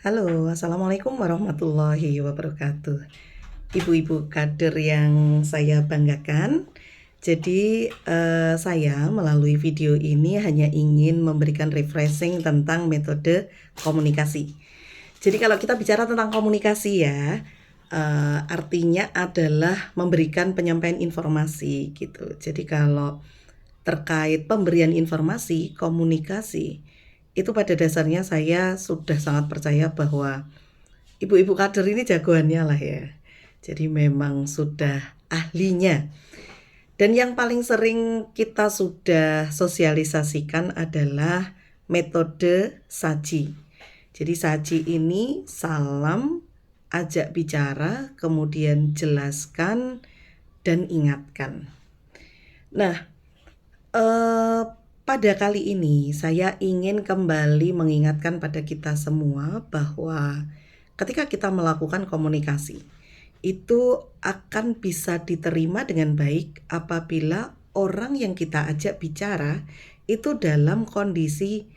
Halo, Assalamualaikum warahmatullahi wabarakatuh. Ibu-ibu kader yang saya banggakan. Jadi saya melalui video ini hanya ingin memberikan refreshing tentang metode komunikasi. Jadi kalau kita bicara tentang komunikasi ya, artinya adalah memberikan penyampaian informasi gitu. Jadi kalau terkait pemberian informasi, komunikasi, itu pada dasarnya saya sudah sangat percaya bahwa ibu-ibu kader ini jagoannya lah ya. Jadi memang sudah ahlinya. Dan yang paling sering kita sudah sosialisasikan adalah metode saji. Jadi saji ini salam, ajak bicara, kemudian jelaskan, dan ingatkan. Nah, pada kali ini saya ingin kembali mengingatkan pada kita semua bahwa ketika kita melakukan komunikasi, itu akan bisa diterima dengan baik apabila orang yang kita ajak bicara itu dalam kondisi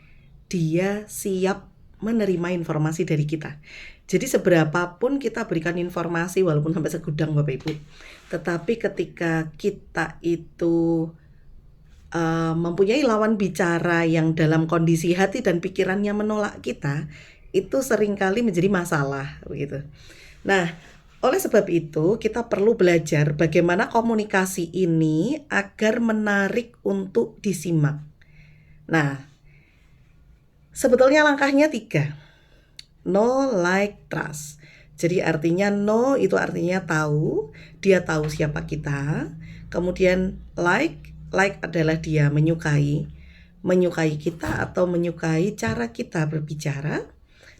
dia siap menerima informasi dari kita. Jadi seberapapun kita berikan informasi walaupun sampai segudang Bapak Ibu, tetapi ketika kita itu mempunyai lawan bicara yang dalam kondisi hati dan pikirannya menolak kita, itu seringkali menjadi masalah begitu. Nah, oleh sebab itu kita perlu belajar bagaimana komunikasi ini agar menarik untuk disimak. Nah, sebetulnya langkahnya 3. Know, like, trust. Jadi artinya know itu artinya tahu, dia tahu siapa kita. Kemudian like adalah dia menyukai kita atau menyukai cara kita berbicara.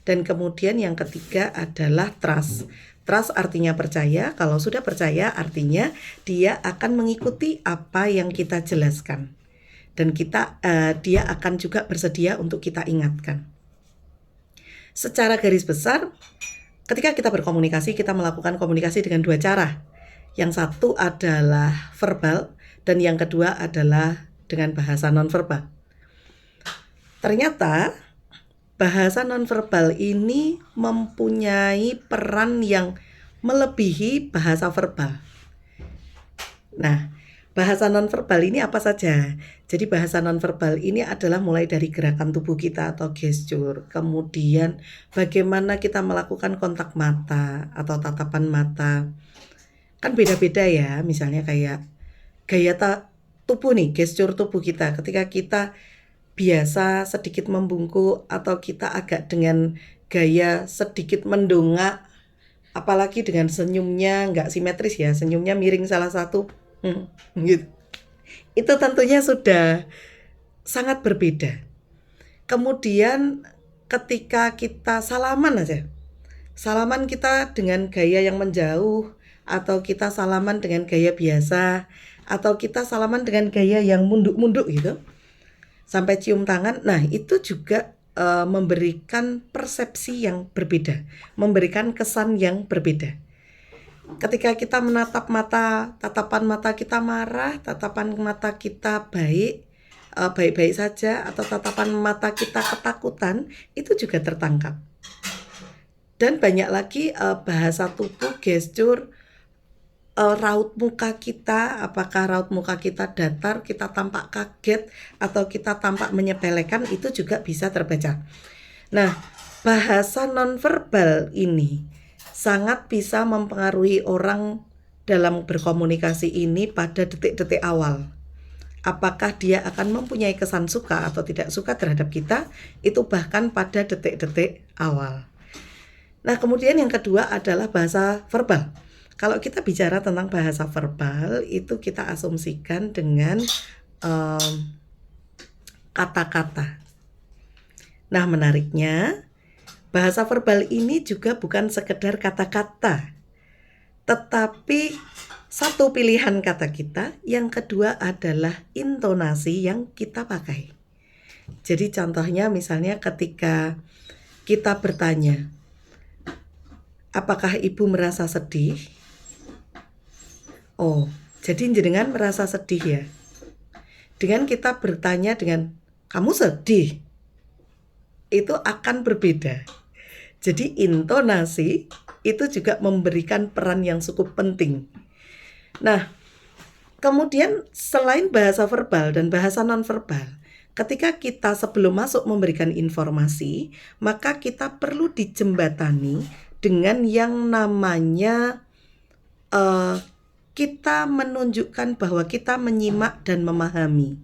Dan kemudian yang ketiga adalah trust. Trust artinya percaya. Kalau sudah percaya artinya dia akan mengikuti apa yang kita jelaskan. Dan dia akan juga bersedia untuk kita ingatkan. Secara garis besar, ketika kita berkomunikasi, kita melakukan komunikasi dengan 2 cara. Yang satu adalah verbal dan yang kedua adalah dengan bahasa nonverbal. Ternyata bahasa nonverbal ini mempunyai peran yang melebihi bahasa verbal. Nah, bahasa nonverbal ini apa saja? Jadi bahasa nonverbal ini adalah mulai dari gerakan tubuh kita atau gesture, kemudian bagaimana kita melakukan kontak mata atau tatapan mata. Kan beda-beda ya, misalnya kayak gaya tubuh nih, gesture tubuh kita. Ketika kita biasa sedikit membungkuk atau kita agak dengan gaya sedikit mendongak, apalagi dengan senyumnya nggak simetris ya, senyumnya miring salah satu, gitu. Itu tentunya sudah sangat berbeda. Kemudian ketika kita salaman aja, salaman kita dengan gaya yang menjauh, atau kita salaman dengan gaya biasa, atau kita salaman dengan gaya yang munduk-munduk gitu, sampai cium tangan. Nah itu juga memberikan persepsi yang berbeda, memberikan kesan yang berbeda. Ketika kita menatap mata, tatapan mata kita marah, tatapan mata kita baik-baik saja, atau tatapan mata kita ketakutan, itu juga tertangkap. Dan banyak lagi bahasa tubuh, gesture, raut muka kita, apakah raut muka kita datar, kita tampak kaget, atau kita tampak menyepelekan, itu juga bisa terbaca. Nah, bahasa nonverbal ini sangat bisa mempengaruhi orang dalam berkomunikasi ini pada detik-detik awal. Apakah dia akan mempunyai kesan suka atau tidak suka terhadap kita, itu bahkan pada detik-detik awal. Nah, kemudian yang kedua adalah bahasa verbal. Kalau kita bicara tentang bahasa verbal, itu kita asumsikan dengan kata-kata. Nah, menariknya, bahasa verbal ini juga bukan sekedar kata-kata, tetapi satu pilihan kata kita, yang kedua adalah intonasi yang kita pakai. Jadi contohnya misalnya ketika kita bertanya, apakah ibu merasa sedih? Oh, jadi jenengan merasa sedih ya? Dengan kita bertanya dengan, kamu sedih? Itu akan berbeda. Jadi intonasi itu juga memberikan peran yang cukup penting. Nah, kemudian selain bahasa verbal dan bahasa nonverbal, ketika kita sebelum masuk memberikan informasi, maka kita perlu dijembatani dengan yang namanya kita menunjukkan bahwa kita menyimak dan memahami.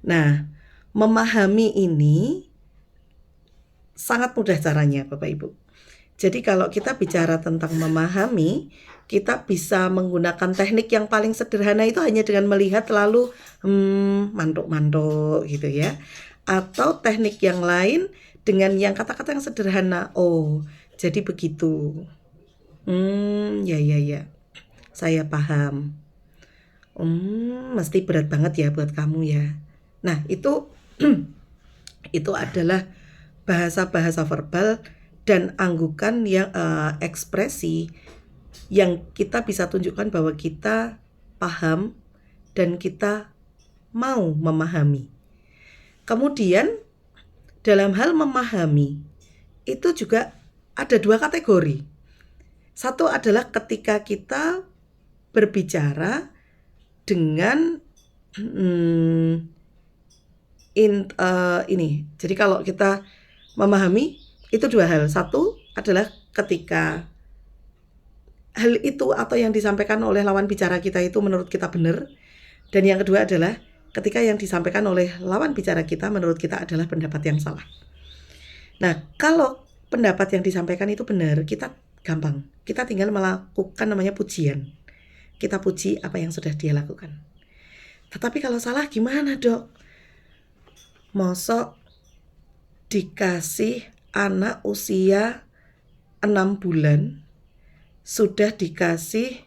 Nah, memahami ini sangat mudah caranya, Bapak Ibu. Jadi kalau kita bicara tentang memahami, kita bisa menggunakan teknik yang paling sederhana itu hanya dengan melihat lalu mantuk-mantuk gitu ya. Atau teknik yang lain dengan yang kata-kata yang sederhana. Oh, jadi begitu. Ya. Saya paham. Mesti berat banget ya buat kamu ya. Nah, itu itu adalah bahasa-bahasa verbal dan anggukan yang ekspresi yang kita bisa tunjukkan bahwa kita paham dan kita mau memahami. Kemudian dalam hal memahami itu juga ada dua kategori. Satu adalah ketika kita berbicara dengan ini. Jadi kalau kita memahami itu dua hal. Satu adalah ketika hal itu atau yang disampaikan oleh lawan bicara kita itu menurut kita benar. Dan yang kedua adalah ketika yang disampaikan oleh lawan bicara kita menurut kita adalah pendapat yang salah. Nah, kalau pendapat yang disampaikan itu benar, kita gampang. Kita tinggal melakukan namanya pujian. Kita puji apa yang sudah dia lakukan. Tetapi kalau salah gimana, Dok? Mosok dikasih anak usia 6 bulan sudah dikasih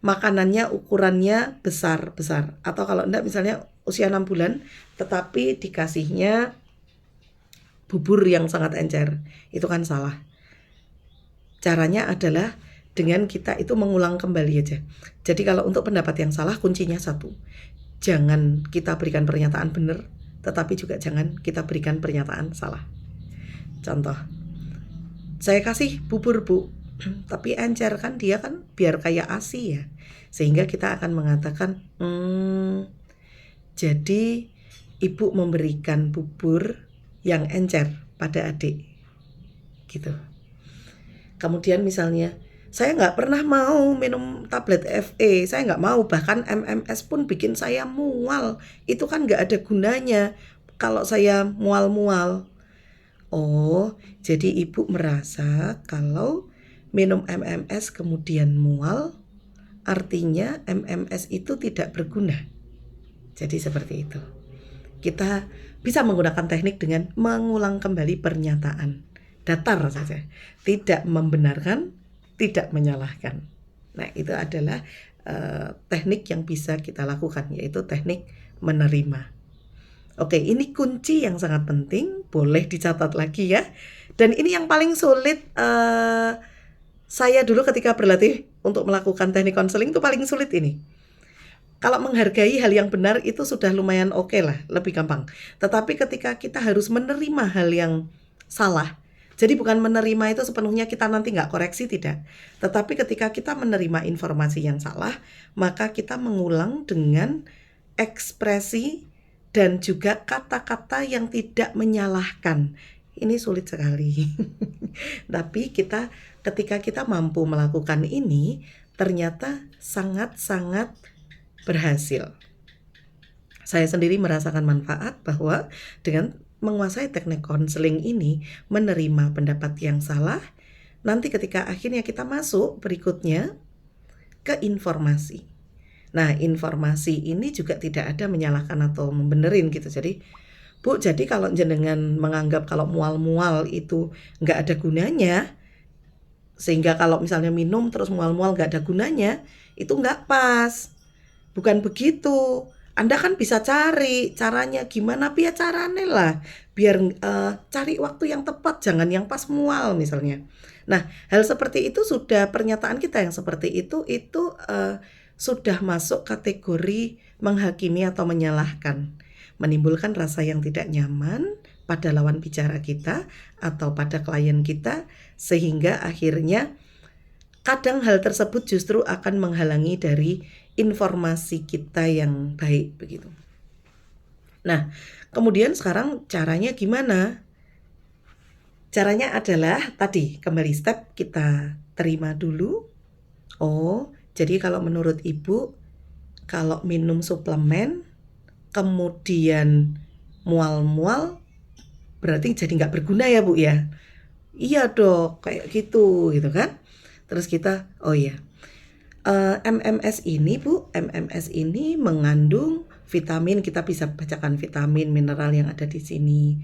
makanannya ukurannya besar atau kalau enggak misalnya usia 6 bulan tetapi dikasihnya bubur yang sangat encer, itu kan salah. Caranya adalah dengan kita itu mengulang kembali aja. Jadi kalau untuk pendapat yang salah kuncinya satu, jangan kita berikan pernyataan benar, tetapi juga jangan kita berikan pernyataan salah. Contoh, saya kasih bubur Bu, tapi encer kan dia kan biar kayak ASI ya. Sehingga kita akan mengatakan, jadi ibu memberikan bubur yang encer pada adik. Gitu. Kemudian misalnya, saya nggak pernah mau minum tablet FE, saya nggak mau, bahkan MMS pun bikin saya mual. Itu kan nggak ada gunanya kalau saya mual-mual. Oh, jadi ibu merasa kalau minum MMS kemudian mual, artinya MMS itu tidak berguna. Jadi seperti itu. Kita bisa menggunakan teknik dengan mengulang kembali pernyataan. Datar saja, tidak membenarkan, tidak menyalahkan. Nah, itu adalah teknik yang bisa kita lakukan, yaitu teknik menerima. Oke, ini kunci yang sangat penting, boleh dicatat lagi ya. Dan ini yang paling sulit, saya dulu ketika berlatih untuk melakukan teknik konseling itu paling sulit ini. Kalau menghargai hal yang benar itu sudah lumayan oke lah, lebih gampang. Tetapi ketika kita harus menerima hal yang salah, jadi bukan menerima itu sepenuhnya kita nanti nggak koreksi, tidak. Tetapi ketika kita menerima informasi yang salah, maka kita mengulang dengan ekspresi dan juga kata-kata yang tidak menyalahkan. Ini sulit sekali. Tapi ketika kita mampu melakukan ini, ternyata sangat-sangat berhasil. Saya sendiri merasakan manfaat bahwa dengan menguasai teknik konseling ini, menerima pendapat yang salah, nanti ketika akhirnya kita masuk berikutnya ke informasi. Nah, informasi ini juga tidak ada menyalahkan atau membenerin gitu. Jadi, Bu, jadi kalau jenengan menganggap kalau mual-mual itu nggak ada gunanya, sehingga kalau misalnya minum terus mual-mual nggak ada gunanya, itu nggak pas. Bukan begitu. Anda kan bisa cari caranya gimana, biar caranya lah, biar cari waktu yang tepat, jangan yang pas mual misalnya. Nah, hal seperti itu sudah pernyataan kita yang seperti itu sudah masuk kategori menghakimi atau menyalahkan, menimbulkan rasa yang tidak nyaman pada lawan bicara kita atau pada klien kita, sehingga akhirnya kadang hal tersebut justru akan menghalangi dari informasi kita yang baik begitu. Nah, kemudian sekarang caranya gimana? Caranya adalah tadi kembali step kita terima dulu. Oh, jadi kalau menurut Ibu, kalau minum suplemen kemudian mual-mual berarti jadi nggak berguna ya Bu ya? Iya dok, kayak gitu kan? Terus kita, oh iya, MMS ini Bu, MMS ini mengandung vitamin, kita bisa bacakan vitamin, mineral yang ada di sini.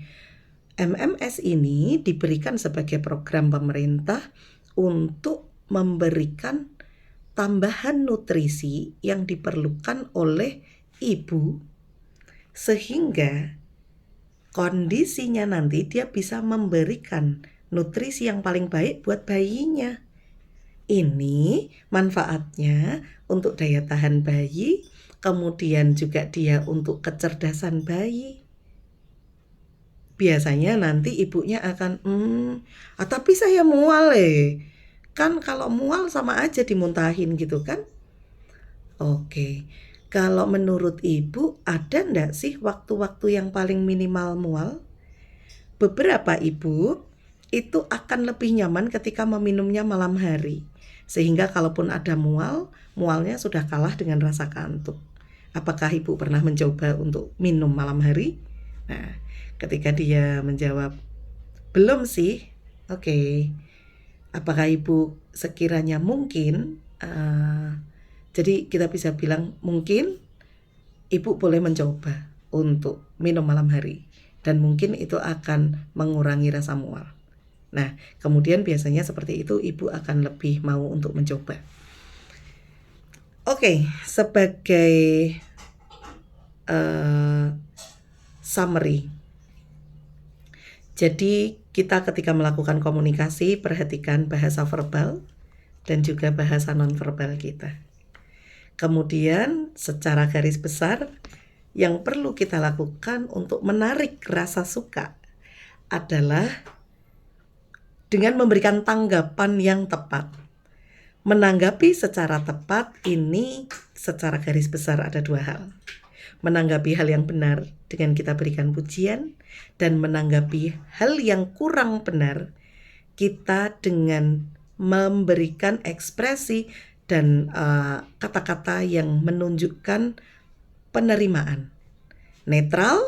MMS ini diberikan sebagai program pemerintah untuk memberikan tambahan nutrisi yang diperlukan oleh ibu sehingga kondisinya nanti dia bisa memberikan nutrisi yang paling baik buat bayinya. Ini manfaatnya untuk daya tahan bayi, kemudian juga dia untuk kecerdasan bayi. Biasanya nanti ibunya akan, tapi saya mual kan kalau mual sama aja dimuntahin gitu kan. Oke, kalau menurut ibu ada enggak sih waktu-waktu yang paling minimal mual? Beberapa ibu itu akan lebih nyaman ketika meminumnya malam hari. Sehingga kalaupun ada mualnya sudah kalah dengan rasa kantuk. Apakah ibu pernah mencoba untuk minum malam hari? Nah, ketika dia menjawab, belum sih. Oke. Apakah ibu sekiranya mungkin, jadi kita bisa bilang mungkin ibu boleh mencoba untuk minum malam hari. Dan mungkin itu akan mengurangi rasa mual. Nah, kemudian biasanya seperti itu ibu akan lebih mau untuk mencoba. Oke, sebagai summary. Jadi kita ketika melakukan komunikasi perhatikan bahasa verbal dan juga bahasa nonverbal kita. Kemudian secara garis besar yang perlu kita lakukan untuk menarik rasa suka adalah dengan memberikan tanggapan yang tepat. Menanggapi secara tepat ini secara garis besar ada dua hal. Menanggapi hal yang benar dengan kita berikan pujian, dan menanggapi hal yang kurang benar kita dengan memberikan ekspresi dan kata-kata yang menunjukkan penerimaan. Netral,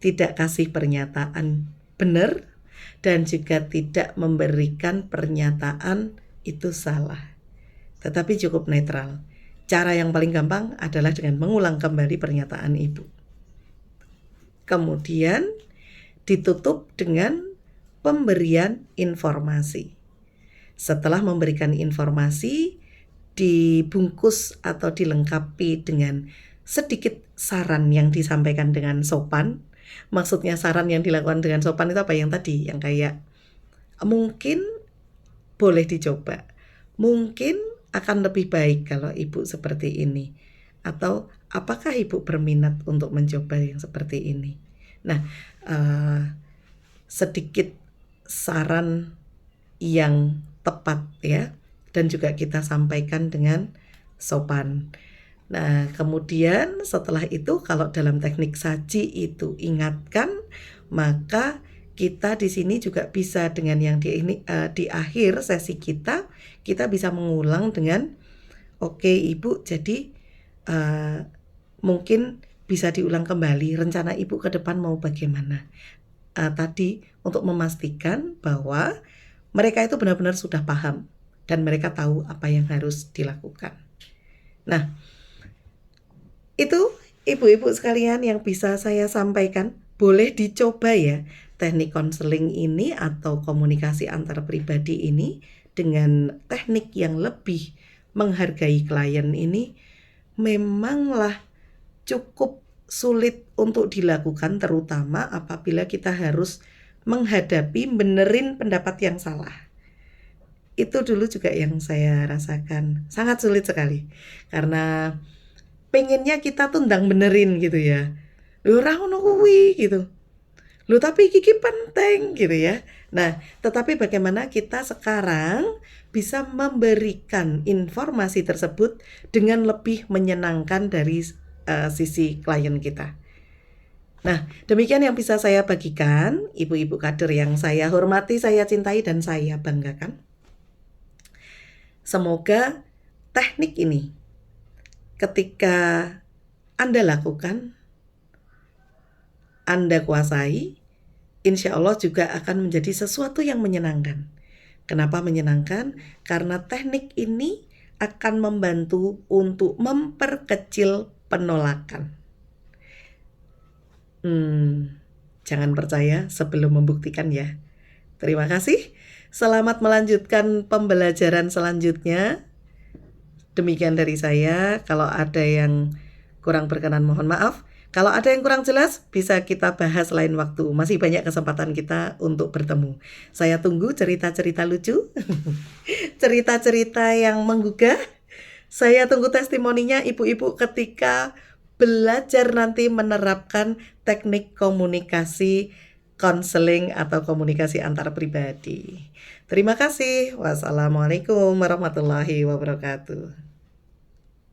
tidak kasih pernyataan benar, dan juga tidak memberikan pernyataan itu salah, tetapi cukup netral. Cara yang paling gampang adalah dengan mengulang kembali pernyataan ibu. Kemudian ditutup dengan pemberian informasi. Setelah memberikan informasi, dibungkus atau dilengkapi dengan sedikit saran yang disampaikan dengan sopan. Maksudnya saran yang dilakukan dengan sopan itu apa yang tadi? Yang kayak mungkin boleh dicoba. Mungkin akan lebih baik kalau ibu seperti ini. Atau apakah ibu berminat untuk mencoba yang seperti ini? Nah, sedikit saran yang tepat ya. Dan juga kita sampaikan dengan sopan. Nah, kemudian setelah itu kalau dalam teknik saji itu ingatkan, maka kita di sini juga bisa dengan yang di akhir sesi kita bisa mengulang dengan oke ibu, jadi mungkin bisa diulang kembali rencana ibu ke depan mau bagaimana. Tadi untuk memastikan bahwa mereka itu benar-benar sudah paham dan mereka tahu apa yang harus dilakukan. Nah, itu ibu-ibu sekalian yang bisa saya sampaikan. Boleh dicoba ya teknik konseling ini atau komunikasi antar pribadi ini dengan teknik yang lebih menghargai klien ini memanglah cukup sulit untuk dilakukan, terutama apabila kita harus menghadapi benerin pendapat yang salah. Itu dulu juga yang saya rasakan sangat sulit sekali, karena pengennya kita tundang benerin gitu ya. Ora ngono kuwi gitu. Loh tapi Kiki penting gitu ya. Nah, tetapi bagaimana kita sekarang bisa memberikan informasi tersebut dengan lebih menyenangkan dari sisi klien kita. Nah, demikian yang bisa saya bagikan, ibu-ibu kader yang saya hormati, saya cintai, dan saya banggakan. Semoga teknik ini ketika Anda lakukan, Anda kuasai, insya Allah juga akan menjadi sesuatu yang menyenangkan. Kenapa menyenangkan? Karena teknik ini akan membantu untuk memperkecil penolakan. Jangan percaya sebelum membuktikan ya. Terima kasih. Selamat melanjutkan pembelajaran selanjutnya. Demikian dari saya. Kalau ada yang kurang berkenan mohon maaf. Kalau ada yang kurang jelas bisa kita bahas lain waktu. Masih banyak kesempatan kita untuk bertemu. Saya tunggu cerita-cerita lucu, cerita-cerita yang menggugah. Saya tunggu testimoninya ibu-ibu ketika belajar nanti menerapkan teknik komunikasi konseling atau komunikasi antar pribadi. Terima kasih. Wassalamualaikum warahmatullahi wabarakatuh.